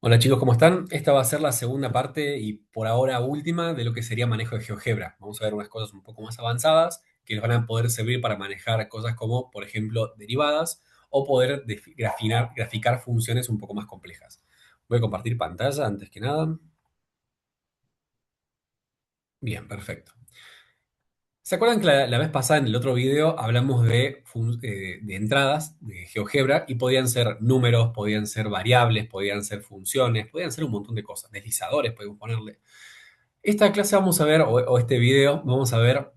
Hola chicos, ¿cómo están? Esta va a ser la segunda parte y por ahora última de lo que sería manejo de GeoGebra. Vamos a ver unas cosas un poco más avanzadas que les van a poder servir para manejar cosas como, por ejemplo, derivadas o poder graficar funciones un poco más complejas. Voy a compartir pantalla antes que nada. Bien, perfecto. ¿Se acuerdan que la vez pasada en el otro video hablamos de entradas de GeoGebra y podían ser números, podían ser variables, podían ser funciones, podían ser un montón de cosas, deslizadores podemos ponerle? Esta clase vamos a ver, o este video, vamos a ver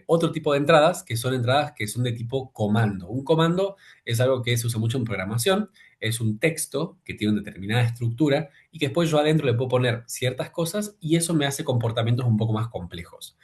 otro tipo de entradas que son de tipo comando. Un comando es algo que se usa mucho en programación, es un texto que tiene una determinada estructura y que después yo adentro le puedo poner ciertas cosas y eso me hace comportamientos un poco más complejos.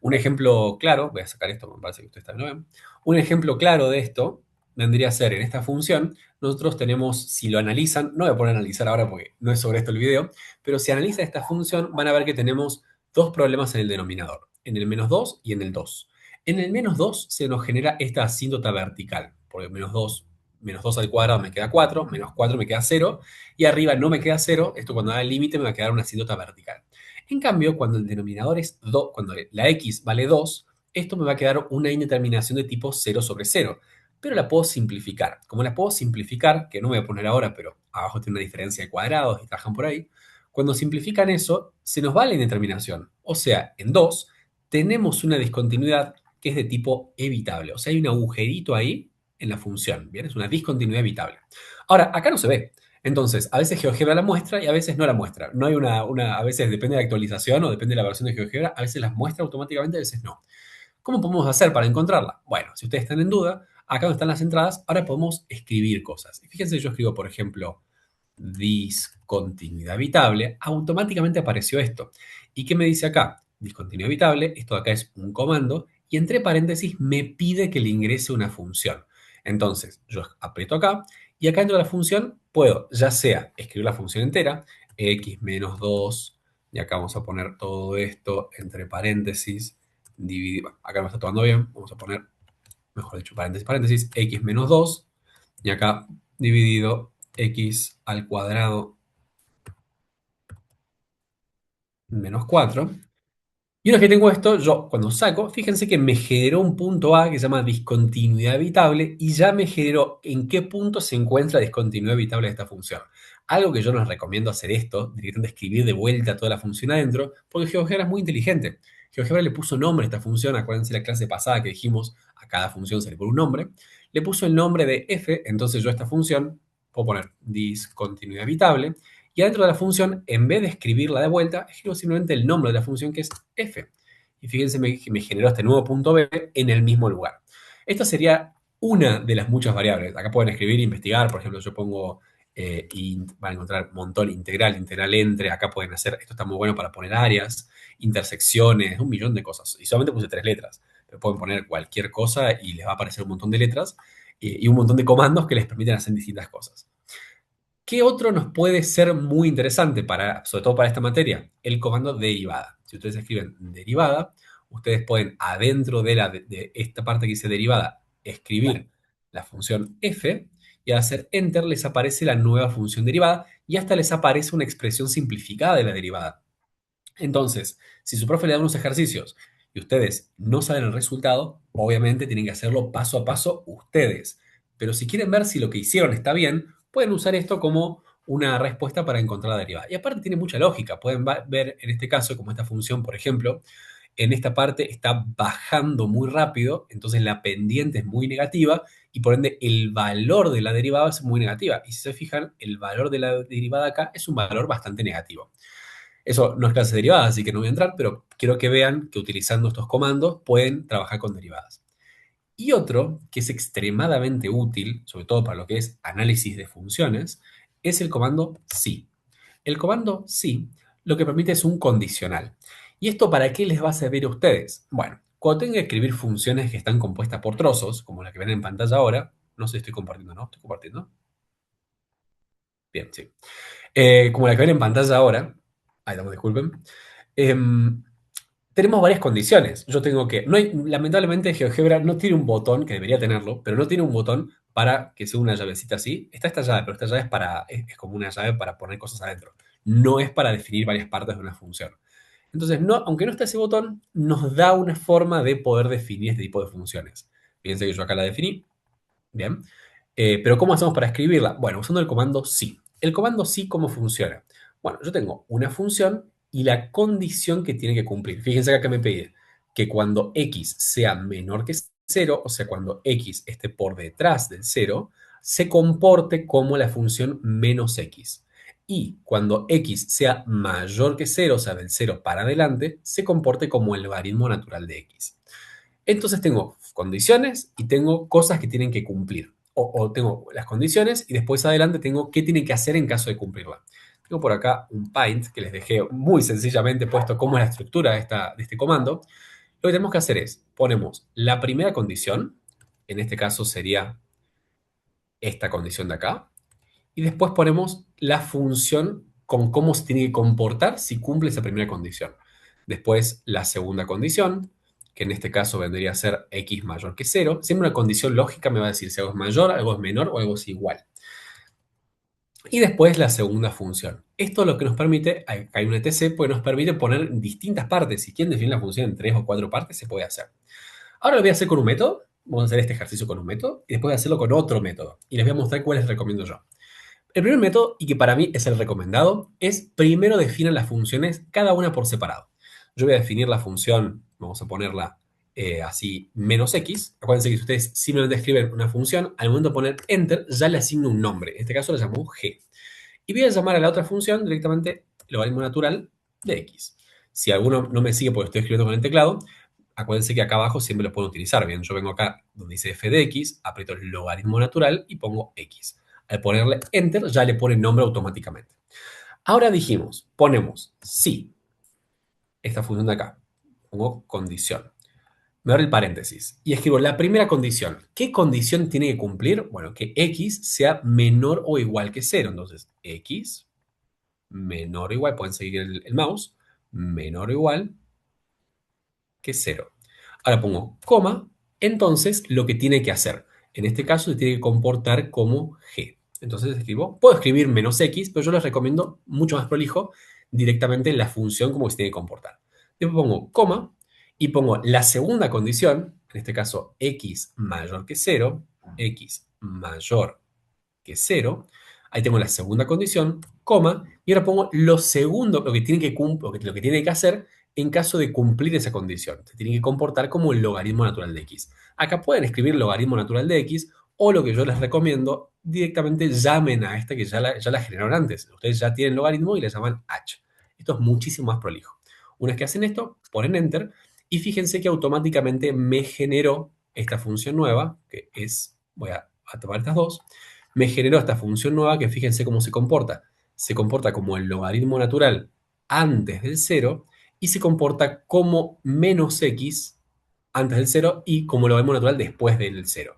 Un ejemplo claro, voy a sacar esto, me parece que ustedes también lo ven. Un ejemplo claro de esto vendría a ser en esta función, nosotros tenemos, si lo analizan, no voy a poner a analizar ahora porque no es sobre esto el video, pero si analizan esta función, van a ver que tenemos dos problemas en el denominador, en el -2 y en el 2. En el -2 se nos genera esta asíntota vertical, porque menos dos al cuadrado me queda 4, -4 me queda 0, y arriba no me queda 0, esto cuando da el límite me va a quedar una asíntota vertical. En cambio, cuando el denominador es 2, cuando la x vale 2, esto me va a quedar una indeterminación de tipo 0/0, pero la puedo simplificar. Como la puedo simplificar, que no me voy a poner ahora, pero abajo tiene una diferencia de cuadrados y trabajan por ahí, cuando simplifican eso, se nos va la indeterminación. O sea, en 2 tenemos una discontinuidad que es de tipo evitable. O sea, hay un agujerito ahí en la función. ¿Bien? Es una discontinuidad evitable. Ahora, acá no se ve. Entonces, a veces GeoGebra la muestra y a veces no la muestra. No hay a veces depende de la actualización o depende de la versión de GeoGebra, a veces las muestra automáticamente, a veces no. ¿Cómo podemos hacer para encontrarla? Bueno, si ustedes están en duda, acá donde están las entradas, ahora podemos escribir cosas. Y fíjense, yo escribo, por ejemplo, discontinuidad habitable, automáticamente apareció esto. ¿Y qué me dice acá? Discontinuidad habitable, esto de acá es un comando, y entre paréntesis me pide que le ingrese una función. Entonces, yo aprieto acá, y acá dentro de la función puedo, ya sea escribir la función entera, x menos 2, y acá vamos a poner todo esto entre paréntesis, dividir, bueno, acá no me está tomando bien, vamos a poner, mejor dicho, paréntesis, paréntesis, x menos 2 y acá dividido x al cuadrado menos 4. Y una vez que tengo esto, yo cuando saco, fíjense que me generó un punto A que se llama discontinuidad evitable y ya me generó en qué punto se encuentra la discontinuidad evitable de esta función. Algo que yo no les recomiendo hacer esto, directamente escribir de vuelta toda la función adentro, porque GeoGebra es muy inteligente. GeoGebra le puso nombre a esta función, acuérdense la clase pasada que dijimos a cada función se le pone un nombre, le puso el nombre de f, entonces yo a esta función puedo poner discontinuidad evitable, y adentro de la función, en vez de escribirla de vuelta, escribo simplemente el nombre de la función que es f. Y fíjense que me generó este nuevo punto b en el mismo lugar. Esta sería una de las muchas variables. Acá pueden escribir e investigar. Por ejemplo, yo pongo, van a encontrar un montón integral, integral entre. Acá pueden hacer, esto está muy bueno para poner áreas, intersecciones, un millón de cosas. Y solamente puse 3 letras. Pero pueden poner cualquier cosa y les va a aparecer un montón de letras y un montón de comandos que les permiten hacer distintas cosas. ¿Qué otro nos puede ser muy interesante para, sobre todo para esta materia? El comando derivada. Si ustedes escriben derivada, ustedes pueden adentro de esta parte que dice derivada escribir la función f y al hacer enter les aparece la nueva función derivada y hasta les aparece una expresión simplificada de la derivada. Entonces, si su profe le da unos ejercicios y ustedes no saben el resultado, obviamente tienen que hacerlo paso a paso ustedes. Pero si quieren ver si lo que hicieron está bien, pueden usar esto como una respuesta para encontrar la derivada. Y aparte tiene mucha lógica. Pueden ver en este caso, como esta función, por ejemplo, en esta parte está bajando muy rápido, entonces la pendiente es muy negativa y por ende el valor de la derivada es muy negativa. Y si se fijan, el valor de la derivada acá es un valor bastante negativo. Eso no es clase de derivadas, así que no voy a entrar, pero quiero que vean que utilizando estos comandos pueden trabajar con derivadas. Y otro que es extremadamente útil, sobre todo para lo que es análisis de funciones, es el comando si. El comando si lo que permite es un condicional. ¿Y esto para qué les va a servir a ustedes? Bueno, cuando tengan que escribir funciones que están compuestas por trozos, como la que ven en pantalla ahora, no sé si estoy compartiendo, ¿no? Estoy compartiendo. Bien, sí. Como la que ven en pantalla ahora, ahí estamos, disculpen. Em, tenemos varias condiciones. Yo tengo que, no hay, lamentablemente GeoGebra no tiene un botón, que debería tenerlo, pero no tiene un botón para que sea una llavecita así. Está esta llave, pero esta llave es como una llave para poner cosas adentro. No es para definir varias partes de una función. Entonces, no, aunque no esté ese botón, nos da una forma de poder definir este tipo de funciones. Fíjense que yo acá la definí. Bien. Pero ¿cómo hacemos para escribirla? Bueno, usando el comando sí. El comando sí, ¿cómo funciona? Bueno, yo tengo una función y la condición que tiene que cumplir. Fíjense acá que me pide que cuando x sea menor que cero, o sea, cuando x esté por detrás del cero, se comporte como la función menos x. Y cuando x sea mayor que cero, o sea, del cero para adelante, se comporte como el logaritmo natural de x. Entonces tengo condiciones y tengo cosas que tienen que cumplir. O tengo las condiciones y después adelante tengo qué tienen que hacer en caso de cumplirla. Tengo por acá un paint que les dejé muy sencillamente puesto cómo es la estructura de este comando. Lo que tenemos que hacer es, ponemos la primera condición, en este caso sería esta condición de acá, y después ponemos la función con cómo se tiene que comportar si cumple esa primera condición. Después la segunda condición, que en este caso vendría a ser x mayor que cero. Siempre una condición lógica me va a decir si algo es mayor, algo es menor o algo es igual. Y después la segunda función. Esto lo que nos permite, acá hay un etc, pues nos permite poner distintas partes. Si quieren definir la función en 3 o 4 partes, se puede hacer. Ahora lo voy a hacer con un método. Vamos a hacer este ejercicio con un método y después voy a hacerlo con otro método. Y les voy a mostrar cuáles recomiendo yo. El primer método, y que para mí es el recomendado, es primero definan las funciones cada una por separado. Yo voy a definir la función, vamos a ponerla así, menos x. Acuérdense que si ustedes simplemente escriben una función, al momento de poner enter ya le asigno un nombre. En este caso le llamo g. Y voy a llamar a la otra función directamente logaritmo natural de x. Si alguno no me sigue porque estoy escribiendo con el teclado, acuérdense que acá abajo siempre lo puedo utilizar. Bien, yo vengo acá donde dice f de x, aprieto el logaritmo natural y pongo x. Al ponerle enter ya le pone nombre automáticamente. Ahora dijimos, ponemos sí, esta función de acá, pongo condición. Me abre el paréntesis y escribo la primera condición. ¿Qué condición tiene que cumplir? Bueno, que x sea menor o igual que cero. Entonces, x menor o igual, pueden seguir el mouse, menor o igual que cero. Ahora pongo coma, entonces lo que tiene que hacer. En este caso se tiene que comportar como g. Entonces escribo, puedo escribir menos x, pero yo les recomiendo mucho más prolijo directamente la función como se tiene que comportar. Después pongo coma y pongo la segunda condición, en este caso x mayor que cero, x mayor que cero. Ahí tengo la segunda condición, coma, y ahora pongo lo segundo, lo que tiene que, lo que tiene que hacer en caso de cumplir esa condición. Se tiene que comportar como el logaritmo natural de x. Acá pueden escribir logaritmo natural de x o lo que yo les recomiendo, directamente llamen a esta que ya la generaron antes. Ustedes ya tienen logaritmo y la llaman h. Esto es muchísimo más prolijo. Una vez que hacen esto, ponen enter y fíjense que automáticamente me generó esta función nueva, que es, voy a tomar estas dos, me generó esta función nueva que fíjense cómo se comporta. Se comporta como el logaritmo natural antes del cero y se comporta como menos x antes del cero y como logaritmo natural después del cero.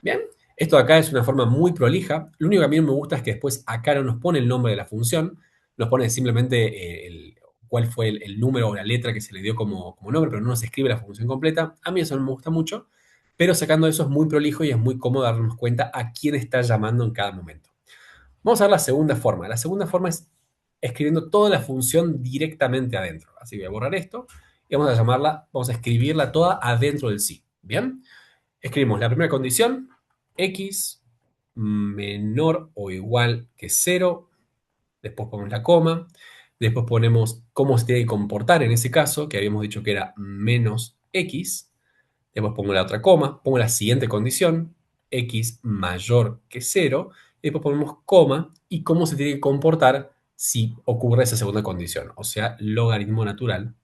Bien, esto de acá es una forma muy prolija. Lo único que a mí no me gusta es que después acá no nos pone el nombre de la función, nos pone simplemente cuál fue el número o la letra que se le dio como nombre, pero no nos escribe la función completa. A mí eso no me gusta mucho, pero sacando eso es muy prolijo y es muy cómodo darnos cuenta a quién está llamando en cada momento. Vamos a ver la segunda forma. La segunda forma es escribiendo toda la función directamente adentro. Así que voy a borrar esto y vamos a llamarla, vamos a escribirla toda adentro del sí. Bien, escribimos la primera condición, x menor o igual que cero. Después ponemos la coma, después ponemos cómo se tiene que comportar en ese caso, que habíamos dicho que era menos x. Después pongo la otra coma, pongo la siguiente condición, x mayor que cero. Y después ponemos coma y cómo se tiene que comportar si ocurre esa segunda condición, o sea, logaritmo natural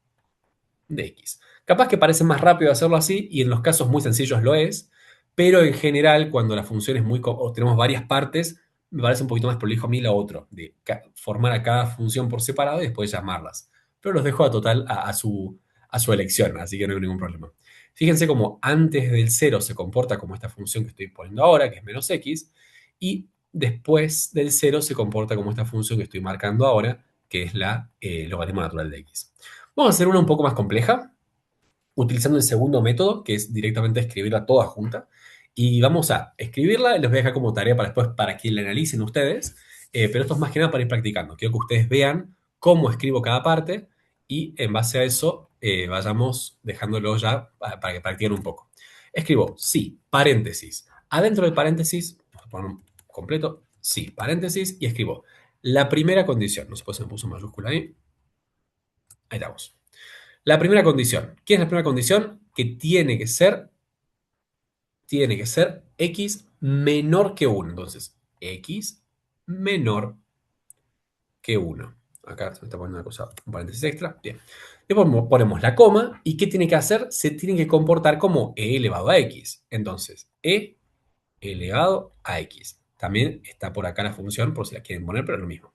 de x. Capaz que parece más rápido hacerlo así y en los casos muy sencillos lo es, pero en general cuando la función es o tenemos varias partes, me parece un poquito más prolijo a mí lo otro, de formar a cada función por separado y después llamarlas. Pero los dejo a total a su elección, así que no hay ningún problema. Fíjense cómo antes del cero se comporta como esta función que estoy poniendo ahora, que es menos x, y después del cero se comporta como esta función que estoy marcando ahora, que es la logaritmo natural de x. Vamos a hacer una un poco más compleja. utilizando el segundo método, que es directamente escribirla toda junta. Y vamos a escribirla, les voy a dejar como tarea para después, para que la analicen ustedes, pero esto es más que nada para ir practicando. Quiero que ustedes vean cómo escribo cada parte y en base a eso vayamos dejándolo ya para que practiquen un poco. Escribo sí, paréntesis. Adentro del paréntesis, vamos a poner un completo, sí, paréntesis, y escribo la primera condición. No sé si se me puso mayúscula ahí. Ahí estamos. La primera condición. ¿Qué es la primera condición? Que tiene que ser x menor que 1. Entonces, x menor que 1. Acá se me está poniendo una cosa, un paréntesis extra. Bien. Después ponemos la coma. ¿Y qué tiene que hacer? Se tiene que comportar como e elevado a x. Entonces, e elevado a x. También está por acá la función, por si la quieren poner, pero es lo mismo.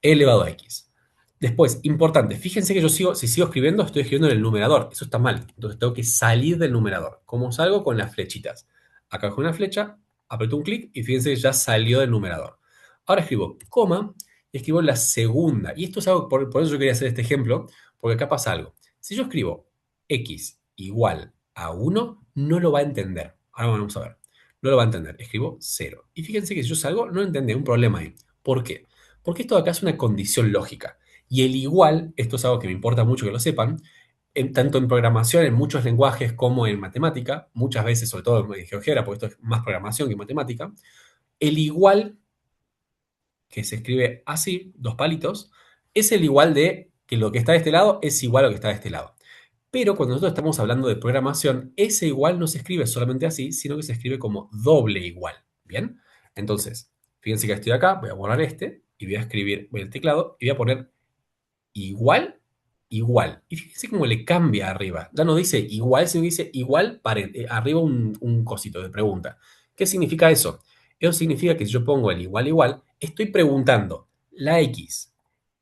E elevado a x. Después, importante, fíjense que si sigo escribiendo, estoy escribiendo en el numerador. Eso está mal. Entonces tengo que salir del numerador. ¿Cómo salgo? Con las flechitas. Acá con una flecha, aprieto un clic y fíjense que ya salió del numerador. Ahora escribo coma y escribo la segunda. Y esto es algo, por eso yo quería hacer este ejemplo, porque acá pasa algo. Si yo escribo x igual a 1, no lo va a entender. Ahora vamos a ver. No lo va a entender. Escribo 0. Y fíjense que si yo salgo, no entendé un problema ahí. ¿Por qué? Porque esto de acá es una condición lógica. Y el igual, esto es algo que me importa mucho que lo sepan, tanto en programación, en muchos lenguajes, como en matemática, muchas veces, sobre todo en GeoGebra, porque esto es más programación que matemática, el igual, que se escribe así, dos palitos, es el igual de que lo que está de este lado es igual a lo que está de este lado. Pero cuando nosotros estamos hablando de programación, ese igual no se escribe solamente así, sino que se escribe como doble igual. ¿Bien? Entonces, fíjense que estoy acá, voy a borrar este y voy a escribir, voy al teclado y voy a poner igual, igual. Y fíjense cómo le cambia arriba. Ya no dice igual, sino dice igual, arriba un cosito de pregunta. ¿Qué significa eso? Eso significa que si yo pongo el igual, igual, estoy preguntando, ¿la x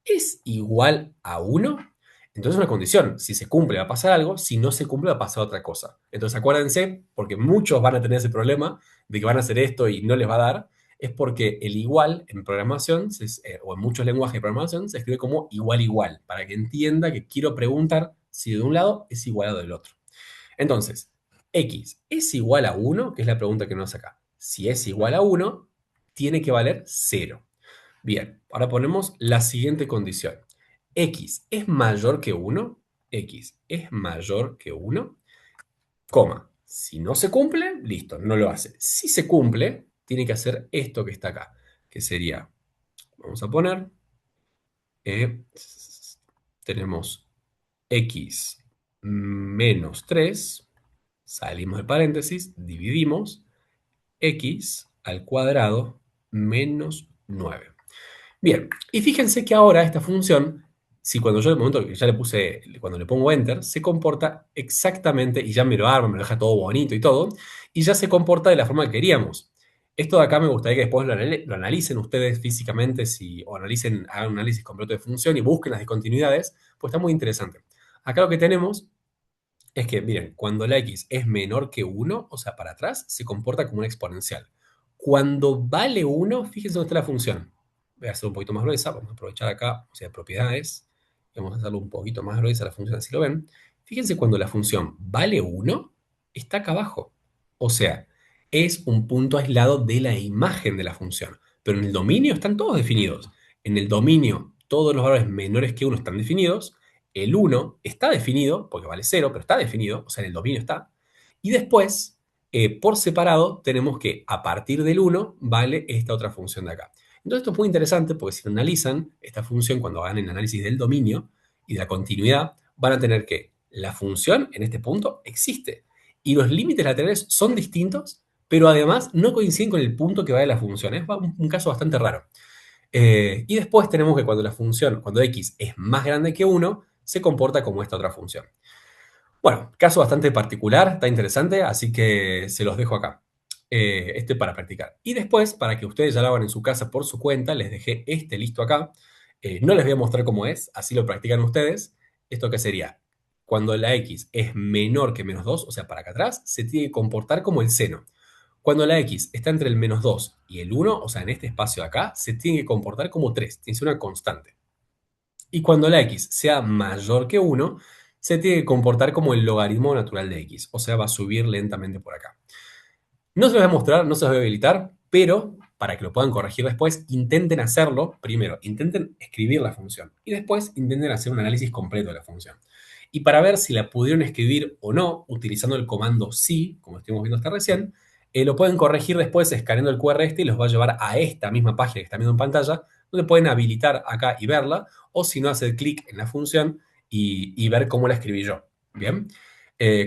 es igual a 1? Entonces es una condición. Si se cumple va a pasar algo, si no se cumple va a pasar otra cosa. Entonces acuérdense, porque muchos van a tener ese problema de que van a hacer esto y no les va a dar, es porque el igual en programación, o en muchos lenguajes de programación, se escribe como igual igual, para que entienda que quiero preguntar si de un lado es igual a del otro. Entonces, x es igual a 1, que es la pregunta que nos acá. Si es igual a 1, tiene que valer 0. Bien, ahora ponemos la siguiente condición. X es mayor que 1, x es mayor que 1, coma. Si no se cumple, listo, no lo hace. Si se cumple, tiene que hacer esto que está acá, que sería, vamos a poner, eh, tenemos x menos 3, salimos de paréntesis, dividimos, x al cuadrado menos 9. Bien, y fíjense que ahora esta función, si cuando yo en el momento que ya le puse, cuando le pongo enter, se comporta exactamente, y ya me lo arma, me lo deja todo bonito y todo, y ya se comporta de la forma que queríamos. Esto de acá me gustaría que después lo analicen ustedes físicamente, o analicen, hagan un análisis completo de función y busquen las discontinuidades, pues está muy interesante. Acá lo que tenemos es que, miren, cuando la x es menor que 1, o sea, para atrás, se comporta como una exponencial. Cuando vale 1, fíjense dónde está la función. Voy a hacer un poquito más gruesa, vamos a aprovechar acá, o sea, propiedades, y vamos a hacerlo un poquito más gruesa la función, así lo ven. Fíjense cuando la función vale 1, está acá abajo. O sea, es un punto aislado de la imagen de la función. Pero en el dominio están todos definidos. En el dominio, todos los valores menores que 1 están definidos. El 1 está definido, porque vale 0, pero está definido, o sea, en el dominio está. Y después, por separado, tenemos que a partir del 1 vale esta otra función de acá. Entonces esto es muy interesante porque si analizan esta función cuando hagan el análisis del dominio y de la continuidad, van a tener que la función en este punto existe y los límites laterales son distintos, pero además no coinciden con el punto que va de la función. Es un caso bastante raro. Y después tenemos que cuando la función, cuando x es más grande que 1, se comporta como esta otra función. Bueno, caso bastante particular, está interesante, así que se los dejo acá. Este para practicar. Y después, para que ustedes ya lo hagan en su casa por su cuenta, les dejé este listo acá. No les voy a mostrar cómo es, así lo practican ustedes. ¿Esto qué sería? Cuando la x es menor que menos 2, o sea, para acá atrás, se tiene que comportar como el seno. Cuando la x está entre el menos 2 y el 1, o sea, en este espacio de acá, se tiene que comportar como 3, tiene que ser una constante. Y cuando la x sea mayor que 1, se tiene que comportar como el logaritmo natural de x, o sea, va a subir lentamente por acá. No se los voy a mostrar, no se los voy a habilitar, pero para que lo puedan corregir después, intenten hacerlo. Primero, intenten escribir la función y después intenten hacer un análisis completo de la función. Y para ver si la pudieron escribir o no, utilizando el comando sí, como estuvimos viendo hasta recién, lo pueden corregir después escaneando el QR y los va a llevar a esta misma página que están viendo en pantalla, donde pueden habilitar acá y verla, o si no, hacer clic en la función y ver cómo la escribí yo. Bien.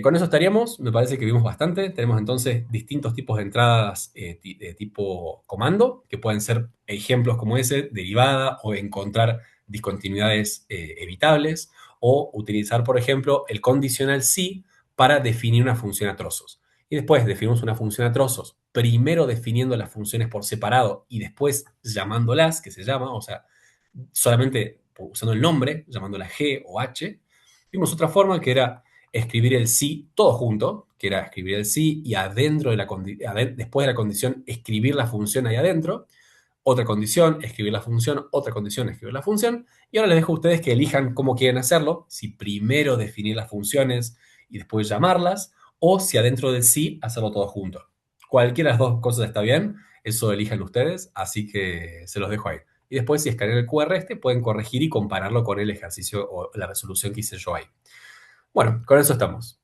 Con eso estaríamos, me parece que vimos bastante. Tenemos entonces distintos tipos de entradas de tipo comando, que pueden ser ejemplos como ese, derivada o encontrar discontinuidades evitables, o utilizar, por ejemplo, el condicional sí para definir una función a trozos. Y después definimos una función a trozos, primero definiendo las funciones por separado y después llamándolas, que se llama, o sea, solamente usando el nombre, llamándola G o H. Vimos otra forma que era escribir el sí todo junto, que era escribir el sí y adentro de después de la condición escribir la función ahí adentro, otra condición, escribir la función, otra condición, escribir la función, y ahora les dejo a ustedes que elijan cómo quieren hacerlo, si primero definir las funciones y después llamarlas, o si adentro del sí hacerlo todo junto. Cualquiera de las dos cosas está bien, eso elijan ustedes, así que se los dejo ahí. Y después, si escanean el QR pueden corregir y compararlo con el ejercicio o la resolución que hice yo ahí. Bueno, con eso estamos.